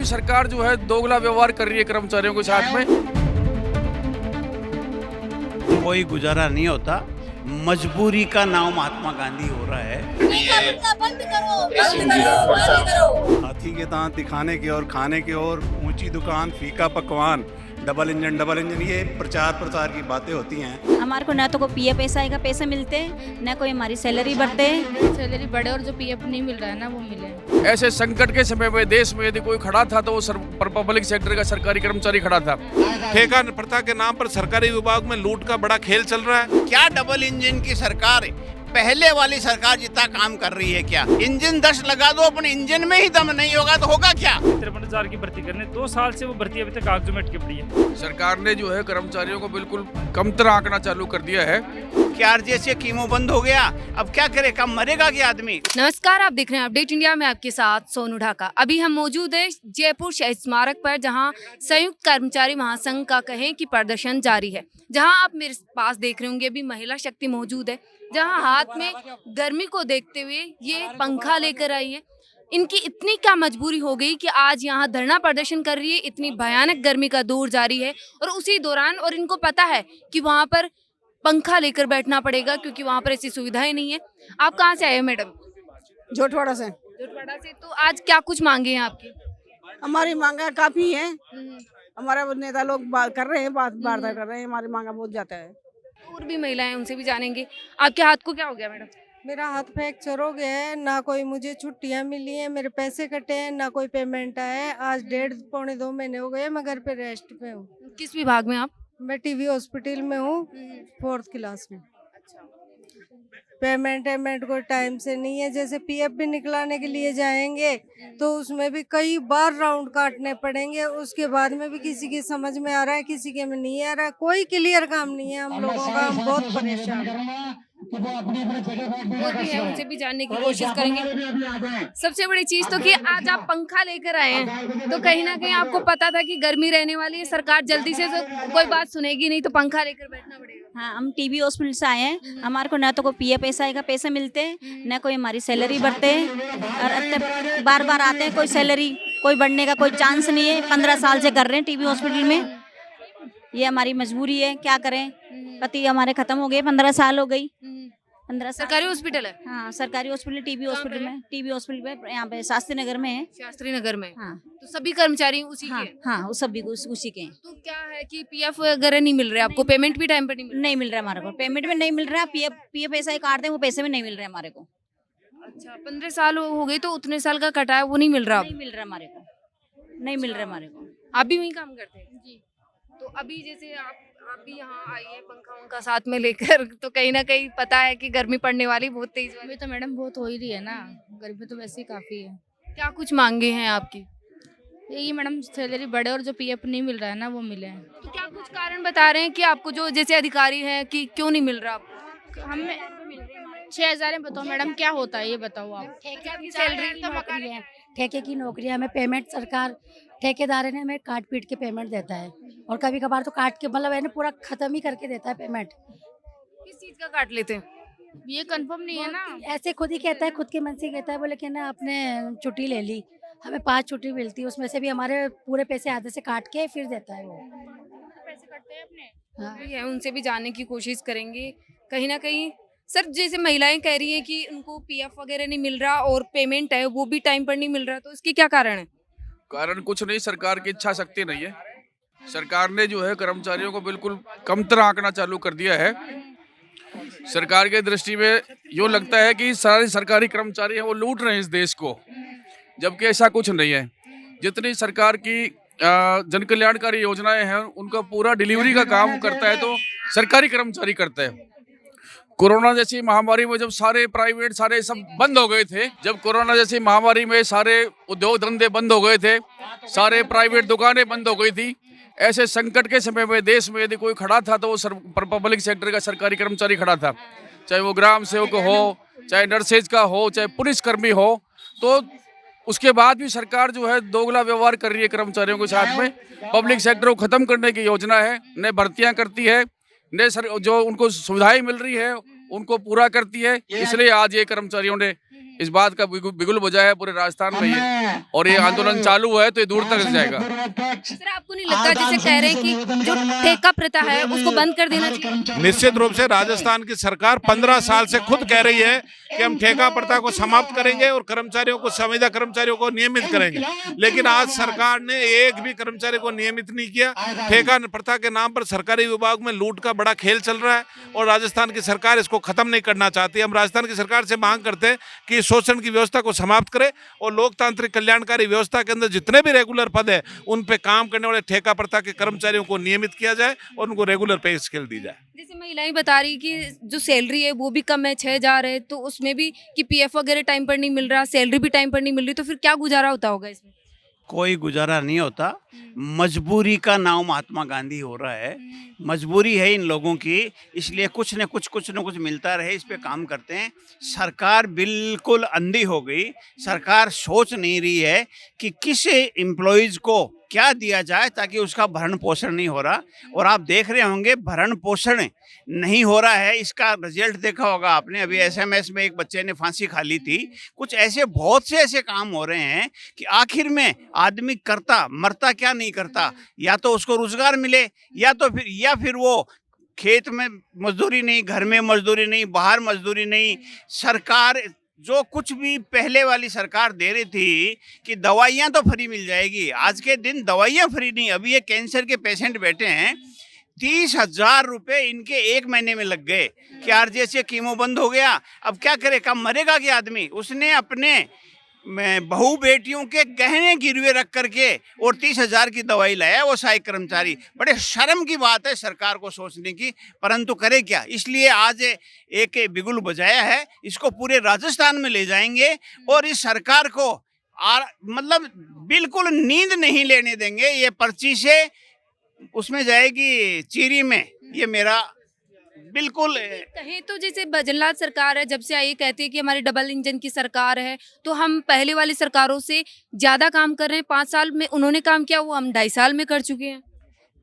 सरकार जो है दोगला व्यवहार कर रही है कर्मचारियों के साथ में। कोई गुजारा नहीं होता, मजबूरी का नाम महात्मा गांधी हो रहा है। बंद करो, बंद करो, बंद करो। हाथी के दांत दिखाने की और खाने की और ऊंची दुकान फीका पकवान डबल इंजन ये प्रचार प्रसार की बातें होती हैं। हमारे को न तो कोई पीएफ एसआई का पैसा मिलते न कोई हमारी सैलरी बढ़ते। सैलरी बढ़े और जो पीएफ नहीं मिल रहा है ना वो मिले। ऐसे संकट के समय में देश में यदि कोई खड़ा था तो वो पब्लिक सेक्टर का सरकारी कर्मचारी खड़ा था। ठेका प्रथा के नाम पर सरकारी विभाग में लूट का बड़ा खेल चल रहा है। क्या डबल इंजन की सरकार है? पहले वाली सरकार जितना काम कर रही है क्या? इंजन 10 लगा दो, अपने इंजन में ही दम नहीं होगा तो होगा क्या? 53,000 की भर्ती करने 2 साल से वो भर्ती अभी तक कागजों में अटकी पड़ी है। सरकार ने जो है कर्मचारियों को बिल्कुल कमतर आंकना चालू कर दिया है। क्या जैसे कीमो बंद हो गया, अब क्या करे, कब मरेगा क्या आदमी? नमस्कार, आप देख रहे हैं अपडेट इंडिया में, आपके साथ सोनू ढाका। अभी हम मौजूद है जयपुर शहीद स्मारक पर, जहां संयुक्त कर्मचारी महासंघ का कहें कि प्रदर्शन जारी है। जहां आप मेरे पास देख रहे होंगे अभी महिला शक्ति मौजूद है, जहां हाथ में गर्मी को देखते हुए ये पंखा लेकर आई है। इनकी इतनी क्या मजबूरी हो गई कि आज यहाँ धरना प्रदर्शन कर रही है। इतनी भयानक गर्मी का दौर जारी है और उसी दौरान और इनको पता है कि वहाँ पर पंखा लेकर बैठना पड़ेगा क्योंकि वहाँ पर ऐसी सुविधाएं नहीं है। आप कहाँ से आए हो मैडम? जोटवाड़ा से। जोटवाड़ा से। तो आज क्या कुछ मांगे हैं आपकी? हमारी मांगा काफी है। हमारे नेता लोग बात कर रहे हैं, वार्ता कर रहे हैं, हमारी मांगा बहुत जाता है। और भी महिलाएं, उनसे भी जानेंगे। आपके हाथ को क्या हो गया मैडम? मेरा हाथ फ्रैक्चर हो गया है, ना कोई मुझे छुट्टियां मिली हैं, मेरे पैसे कटे हैं, ना कोई पेमेंट आया है। आज 1.5-2 महीने हो गए, मैं घर पे रेस्ट पे हूँ। किस विभाग में आप? मैं टीवी हॉस्पिटल में हूँ, 4th क्लास में। पेमेंट कोई टाइम से नहीं है। जैसे पीएफ भी निकलाने के लिए जाएंगे तो उसमें भी कई बार राउंड काटने पड़ेंगे। उसके बाद में भी किसी की समझ में आ रहा है, किसी के में नहीं आ रहा है। कोई क्लियर काम नहीं है हम लोगों का, हम बहुत परेशान हैं। और भी है, उनसे भी जानने की कोशिश करेंगे। सबसे बड़ी चीज तो कि आज आप पंखा लेकर आए हैं, तो कहीं ना कहीं आपको पता था कि गर्मी रहने वाली है, सरकार जल्दी से तो कोई बात सुनेगी नहीं, तो पंखा लेकर बैठना पड़ेगा। हाँ, हम टीबी हॉस्पिटल से आए हैं। हमारे को न तो कोई पीएफ एसआई का पैसा मिलते न कोई हमारी सैलरी बढ़ते। और बार बार आते हैं, कोई सैलरी कोई बढ़ने का कोई चांस नहीं है। 15 साल से कर रहे हैं टीबी हॉस्पिटल में। ये हमारी मजबूरी है, क्या करें। पति हमारे खत्म हो गए, 15 साल हो गई। 15 सरकारी हॉस्पिटल है? हाँ, सरकारी हॉस्पिटल, टीबी हॉस्पिटल में। टीबी हॉस्पिटल पे यहाँ पे शास्त्री नगर में है। शास्त्री नगर में? हाँ। तो सभी कर्मचारी उसी हाँ, के? हाँ, वो सभी उसी के हैं। तो क्या है कि पीएफ वगैरह नहीं मिल रहे आपको? पेमेंट भी टाइम पर नहीं मिल रहा हमारे को। पेमेंट में नहीं मिल रहा। पीएफ एसआई काटते हैं, वो पैसे में नहीं मिल रहे हमारे को। अच्छा, 15 साल हो गए तो उतने साल का कटा है वो नहीं मिल रहा? नहीं मिल रहा हमारे को, नहीं मिल रहा हमारे को। आप भी वहीं काम करते हैं? जी। तो अभी जैसे आप भी यहाँ आई है पंखा उनका साथ में लेकर, तो कहीं ना कहीं पता है कि गर्मी पड़ने वाली, बहुत तेज वाली। तो मैडम बहुत हो ही रही है ना, गर्मी तो वैसे ही काफी है। क्या कुछ मांगे हैं आपकी? यही मैडम, सैलरी बढ़े और जो पीएफ नहीं मिल रहा है ना वो मिले। तो क्या कुछ कारण बता रहे हैं कि आपको जो जैसे अधिकारी हैं कि क्यों नहीं मिल रहा आपको? हमें 6,000 है। बताओ मैडम क्या होता है ये बताओ आप। सैलरी नौकरी है, ठेके की नौकरी है, हमें पेमेंट सरकार ठेकेदार ने हमें काट पीट के पेमेंट देता है। और कभी कभार तो काट के मतलब है ना पूरा खत्म ही करके देता है पेमेंट। किस चीज का काट लेते हैं? ये कंफर्म नहीं है ना। ऐसे खुद ही कहता है, खुद के मन से कहता है, बोले कि ना आपने छुट्टी ले ली, हमें 5 छुट्टी मिलती है, उसमें से भी हमारे पूरे पैसे आधे से काट के फिर देता है वो। पैसे कटते हैं अपने। हाँ। है, उनसे भी जानने की कोशिश करेंगे। कहीं ना कहीं सर, जैसे महिलाएं कह रही हैं कि उनको पीएफ वगैरह नहीं मिल रहा और पेमेंट है वो भी टाइम पर नहीं मिल रहा, तो इसकी क्या कारण है? कारण कुछ नहीं, सरकार की इच्छा शक्ति नहीं है। सरकार ने जो है कर्मचारियों को बिल्कुल कमतर आंकना चालू कर दिया है। सरकार के दृष्टि में यूँ लगता है कि सारे सरकारी कर्मचारी हैं वो लूट रहे हैं इस देश को, जबकि ऐसा कुछ नहीं है। जितनी सरकार की जन कल्याणकारी योजनाएं हैं उनका पूरा डिलीवरी का काम करता है तो सरकारी कर्मचारी करते हैं। कोरोना जैसी महामारी में जब सारे प्राइवेट सारे सब बंद हो गए थे, जब कोरोना जैसी महामारी में सारे उद्योग धंधे बंद हो गए थे, सारे प्राइवेट दुकानें बंद हो गई थी, ऐसे संकट के समय में देश में यदि कोई खड़ा था तो वो पब्लिक सेक्टर का सरकारी कर्मचारी खड़ा था। चाहे वो ग्राम सेवक हो, चाहे नर्सेज का हो, चाहे पुलिस कर्मी हो। तो उसके बाद भी सरकार जो है दोगला व्यवहार कर रही है कर्मचारियों के साथ में। पब्लिक सेक्टर को खत्म करने की योजना है, नए भर्तियां करती है, ने सर जो उनको सुविधाएं मिल रही है उनको पूरा करती है। इसलिए आज ये कर्मचारियों ने इस बात का बिगुल बजा है पूरे राजस्थान में ये, और ये आंदोलन चालू है तो ये दूर तक जाएगा। सर आपको नहीं लगता जैसे कह रहे हैं कि जो ठेका प्रथा है उसको बंद कर देना चाहिए? निश्चित रूप से राजस्थान की सरकार 15 साल से खुद कह रही है कि हम ठेका प्रथा को समाप्त करेंगे और कर्मचारियों को, संविदा कर्मचारियों को नियमित करेंगे, लेकिन आज सरकार ने एक भी कर्मचारी को नियमित नहीं किया। ठेका प्रथा के नाम पर सरकारी विभाग में लूट का बड़ा खेल चल रहा है और राजस्थान की सरकार इसको खत्म नहीं करना चाहती। हम राजस्थान की सरकार से मांग करते हैं कि शोषण की व्यवस्था को समाप्त करे और लोकतांत्रिक कल्याणकारी व्यवस्था के अंदर जितने भी रेगुलर पद है उन पे काम करने वाले ठेका प्रथा के कर्मचारियों को नियमित किया जाए और उनको रेगुलर पे स्केल दी जाए। जैसे महिलाएं बता रही कि जो सैलरी है वो भी कम है, 6,000 है, तो उसमें भी कि पीएफ वगैरह टाइम पर नहीं मिल रहा, सैलरी भी टाइम पर नहीं मिल रही, तो फिर क्या गुजारा होता होगा इसमें? कोई गुजारा नहीं होता। मजबूरी का नाम महात्मा गांधी हो रहा है। मजबूरी है इन लोगों की, इसलिए कुछ न कुछ मिलता रहे, इस पे काम करते हैं। सरकार बिल्कुल अंधी हो गई। सरकार सोच नहीं रही है कि किस एम्प्लॉयज को क्या दिया जाए ताकि उसका भरण पोषण नहीं हो रहा। और आप देख रहे होंगे भरण पोषण नहीं हो रहा है, इसका रिजल्ट देखा होगा आपने। अभी एसएमएस में एक बच्चे ने फांसी खा ली थी। कुछ ऐसे बहुत से ऐसे काम हो रहे हैं कि आखिर में आदमी करता मरता क्या नहीं करता, या तो उसको रोजगार मिले या फिर वो खेत में मजदूरी नहीं, घर में मजदूरी नहीं, बाहर मजदूरी नहीं। सरकार जो कुछ भी पहले वाली सरकार दे रही थी कि दवाइयाँ तो फ्री मिल जाएगी, आज के दिन दवाइयाँ फ्री नहीं। अभी ये कैंसर के पेशेंट बैठे हैं, 30,000 रुपये इनके एक महीने में लग गए कि आरजेसी कीमो बंद हो गया। अब क्या करे, कब मरेगा कि आदमी? उसने अपने बहू बेटियों के गहने गिरवे रख करके और 30,000 की दवाई लाया वो सहायक कर्मचारी। बड़े शर्म की बात है सरकार को सोचने की, परंतु करे क्या। इसलिए आज एक बिगुल बजाया है, इसको पूरे राजस्थान में ले जाएंगे और इस सरकार को मतलब बिल्कुल नींद नहीं लेने देंगे। ये पर्ची से उसमें जाएगी चीरी में, ये मेरा बिल्कुल। कहें तो जैसे बजरंग सरकार है, जब से आई कहती है कि हमारी डबल इंजन की सरकार है, तो हम पहले वाली सरकारों से ज्यादा काम कर रहे हैं। 5 साल में उन्होंने काम किया वो हम 2.5 साल में कर चुके हैं।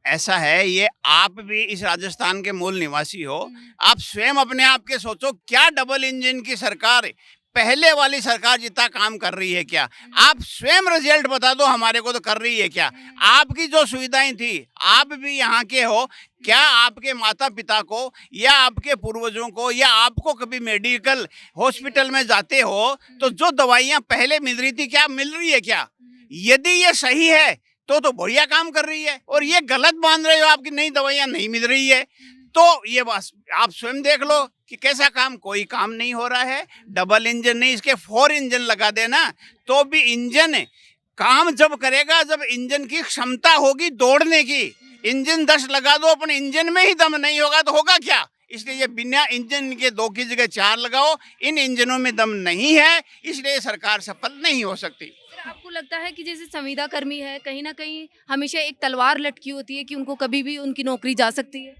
ऐसा है, ये आप भी इस राजस्थान के मूल निवासी हो, आप स्वयं अपने आप के सोचो, क्या डबल इंजन की सरकार पहले वाली सरकार जितना काम कर रही है क्या? आप स्वयं रिजल्ट बता दो हमारे को, तो कर रही है क्या? आपकी जो सुविधाएं थी, आप भी यहाँ के हो, क्या आपके माता पिता को या आपके पूर्वजों को या आपको कभी मेडिकल हॉस्पिटल में जाते हो तो जो दवाइयाँ पहले मिल रही थी क्या मिल रही है क्या? यदि ये सही है तो बढ़िया काम कर रही है, और ये गलत मान रहे हो आपकी नई दवाइयाँ नहीं मिल रही है, तो ये बस आप स्वयं देख लो कि कैसा काम। कोई काम नहीं हो रहा है। डबल इंजन नहीं, इसके 4 इंजन लगा देना, तो भी इंजन काम जब करेगा जब इंजन की क्षमता होगी दौड़ने की। इंजन 10 लगा दो, अपने इंजन में ही दम नहीं होगा तो होगा क्या? इसलिए ये बिना इंजन के 2 की जगह 4 लगाओ। इन इंजनों में दम नहीं है, इसलिए सरकार सफल नहीं हो सकती। आपको लगता है कि जैसे संविदा कर्मी है, कहीं ना कहीं हमेशा एक तलवार लटकी होती है कि उनको कभी भी उनकी नौकरी जा सकती है?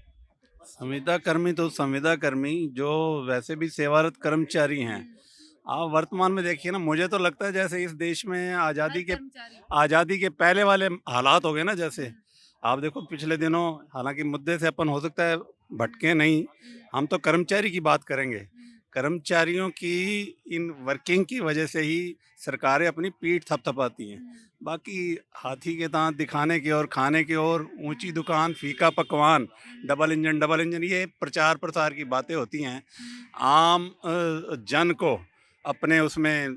संविदा कर्मी तो संविदा कर्मी, जो वैसे भी सेवारत कर्मचारी हैं, आप वर्तमान में देखिए ना, मुझे तो लगता है जैसे इस देश में आज़ादी के पहले वाले हालात हो गए ना। जैसे आप देखो पिछले दिनों, हालांकि मुद्दे से अपन हो सकता है भटके नहीं, हम तो कर्मचारी की बात करेंगे। कर्मचारियों की इन वर्किंग की वजह से ही सरकारें अपनी पीठ थपथपाती हैं। बाकी हाथी के दांत दिखाने की और खाने की और ऊंची दुकान फीका पकवान, डबल इंजन, ये प्रचार प्रसार की बातें होती हैं। आम जन को अपने उसमें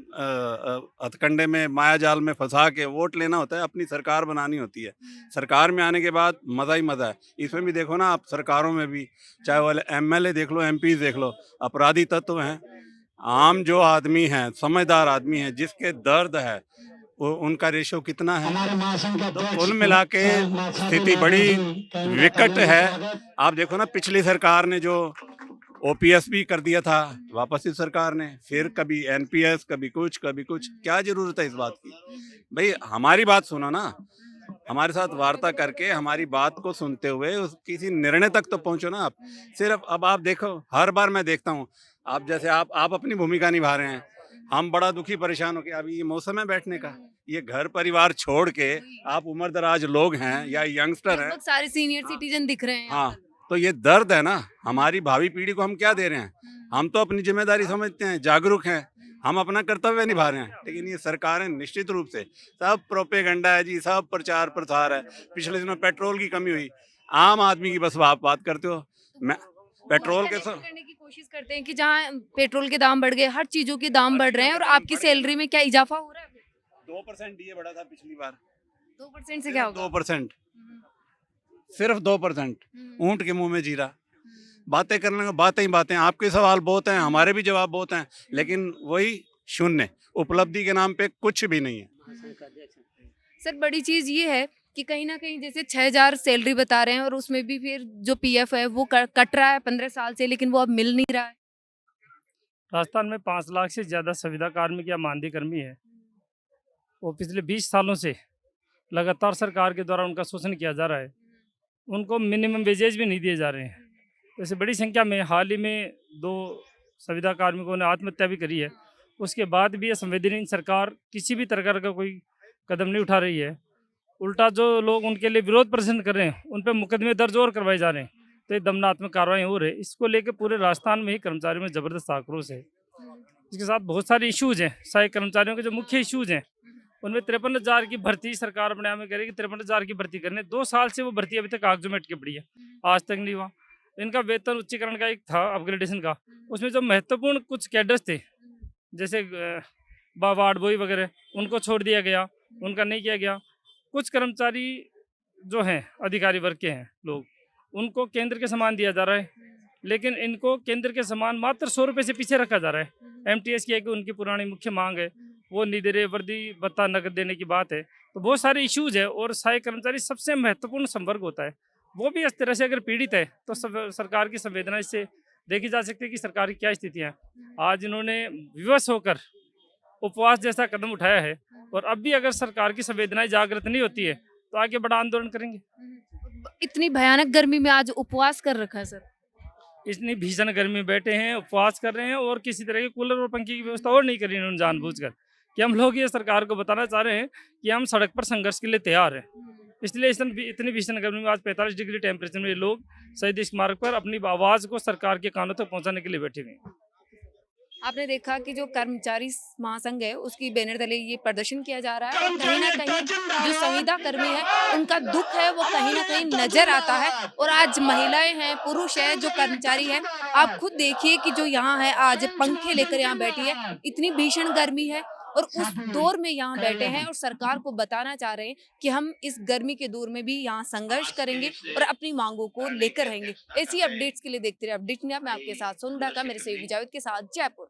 हथकंडे में माया जाल में फंसा के वोट लेना होता है, अपनी सरकार बनानी होती है। सरकार में आने के बाद मज़ा ही मज़ा है। इसमें भी देखो ना आप, सरकारों में भी चाहे वाले एमएलए देख लो, एमपी देख लो, अपराधी तत्व हैं। आम जो आदमी हैं, समझदार आदमी हैं, जिसके दर्द है, वो उनका रेशो कितना है? तो कुल मिला के स्थिति बड़ी विकट है। आप देखो ना, पिछली सरकार ने जो ओपीएस भी कर दिया था वापस इस सरकार ने, फिर कभी एनपीएस, कभी कुछ। क्या जरूरत है इस बात की? भाई हमारी बात सुनो ना, हमारे साथ वार्ता करके हमारी बात को सुनते हुए किसी निर्णय तक तो पहुंचो ना आप। सिर्फ अब आप देखो, हर बार मैं देखता हूं, आप जैसे आप अपनी भूमिका निभा रहे हैं, हम बड़ा दुखी परेशान हो के, अभी ये मौसम है बैठने का, ये घर परिवार छोड़ के आप उम्र दराज लोग हैं या यंगस्टर हैं, सारे सीनियर सिटीजन दिख रहे हैं। हाँ, तो ये दर्द है ना। हमारी भावी पीढ़ी को हम क्या दे रहे हैं? हम तो अपनी जिम्मेदारी समझते हैं, जागरूक हैं, हम अपना कर्तव्य निभा रहे हैं, लेकिन ये सरकारें निश्चित रूप से सब प्रोपेगेंडा है जी, सब प्रचार प्रसार है। पिछले दिनों पेट्रोल की कमी हुई, आम आदमी की बस आप बात करते हो। मैं पेट्रोल के कनेक्ट करने की कोशिश करते हैं कि जहाँ पेट्रोल के दाम बढ़ गए, हर चीजों के दाम बढ़ रहे हैं और आपकी सैलरी में क्या इजाफा हो रहा है? 2% डीए बढ़ा था पिछली बार। 2% से क्या होगा? 2%, सिर्फ 2%। ऊंट के मुंह में जीरा। बातें करने को बातें ही बातें, आपके सवाल बहुत हैं, हमारे भी जवाब बहुत हैं, लेकिन वही शून्य, उपलब्धि के नाम पे कुछ भी नहीं है। सर बड़ी चीज ये है कि कहीं ना कहीं जैसे 6,000 सैलरी बता रहे हैं और उसमें भी फिर जो पीएफ है वो कट रहा है 15 साल से, लेकिन वो अब मिल नहीं रहा है। राजस्थान में 5 लाख से ज़्यादा संविदा कार्मिक या मानदेय कर्मी है। वो पिछले 20 सालों से लगातार सरकार के द्वारा उनका शोषण किया जा रहा है। उनको मिनिमम वेजेज भी नहीं दिए जा रहे हैं। जैसे बड़ी संख्या में हाल ही में 2 संविदा कार्मिकों ने आत्महत्या भी करी है। उसके बाद भी ये संवेदनहीन सरकार किसी भी तरह का कोई कदम नहीं उठा रही है। उल्टा जो लोग उनके लिए विरोध प्रदर्शन कर रहे हैं उन पर मुकदमे दर्ज और करवाए जा रहे हैं, तो ये दमनात्मक कार्रवाई हो रही है। इसको लेकर पूरे राजस्थान में ही कर्मचारियों में ज़बरदस्त आक्रोश है। इसके साथ बहुत सारे इश्यूज़ हैं। सहायक कर्मचारियों के जो मुख्य इश्यूज़ हैं उनमें 53,000 की भर्ती सरकार अपने आप में करेगी। 53,000 की भर्ती करने 2 साल से वो भर्ती अभी तक कागजों में अटके पड़ी है, आज तक नहीं हुआ। इनका वेतन उच्चीकरण का एक था अपग्रेडेशन का, उसमें जो महत्वपूर्ण कुछ कैडर्स थे जैसे वार्ड बॉय वगैरह, उनको छोड़ दिया गया, उनका नहीं किया गया। कुछ कर्मचारी जो हैं अधिकारी वर्ग के हैं लोग, उनको केंद्र के समान दिया जा रहा है, लेकिन इनको केंद्र के समान मात्र 100 रुपये से पीछे रखा जा रहा है। एमटीएस की एक उनकी पुरानी मुख्य मांग है, वो नहीं दे रहे, वर्दी भत्ता नकद देने की बात है। तो बहुत सारे इश्यूज है और सहायक कर्मचारी सबसे महत्वपूर्ण संवर्ग होता है, वो भी इस तरह से अगर पीड़ित है तो सरकार की संवेदना इससे देखी जा सकती है कि सरकार की क्या स्थिति है। आज इन्होंने विवश होकर उपवास जैसा कदम उठाया है और अब भी अगर सरकार की संवेदनाएं जागृत नहीं होती है तो आगे बड़ा आंदोलन करेंगे। इतनी भयानक गर्मी में आज उपवास कर रखा है सर। इतनी भीषण गर्मी में बैठे हैं, उपवास कर रहे हैं और किसी तरह के कूलर और पंखे की व्यवस्था और नहीं करी इन्होंने जानबूझकर, कि हम लोग ये सरकार को बताना चाह रहे हैं कि हम सड़क पर संघर्ष के लिए तैयार हैं। इसलिए इतनी भीषण गर्मी में आज 45 डिग्री टेम्परेचर में ये लोग शहीद स्मारक पर अपनी आवाज़ को सरकार के कानों तक पहुंचाने के लिए बैठे हुए हैं। आपने देखा कि जो कर्मचारी महासंघ है उसकी बैनर तले ये प्रदर्शन किया जा रहा है और कहीं ना कहीं जो संविदा कर्मी है उनका दुख है वो कहीं ना कहीं नजर आता है। और आज महिलाएं हैं, पुरुष है, जो कर्मचारी है, आप खुद देखिए कि जो यहाँ है आज पंखे लेकर यहाँ बैठी है। इतनी भीषण गर्मी है और उस दौर में यहाँ बैठे हैं और सरकार को बताना चाह रहे हैं कि हम इस गर्मी के दौर में भी यहाँ संघर्ष करेंगे और अपनी मांगों को लेकर रहेंगे। ऐसी अपडेट्स के लिए देखते रहिए अपडेट इंडिया में आपके साथ सोनू ढाका, मेरे सहयोगी जावेद के साथ जयपुर।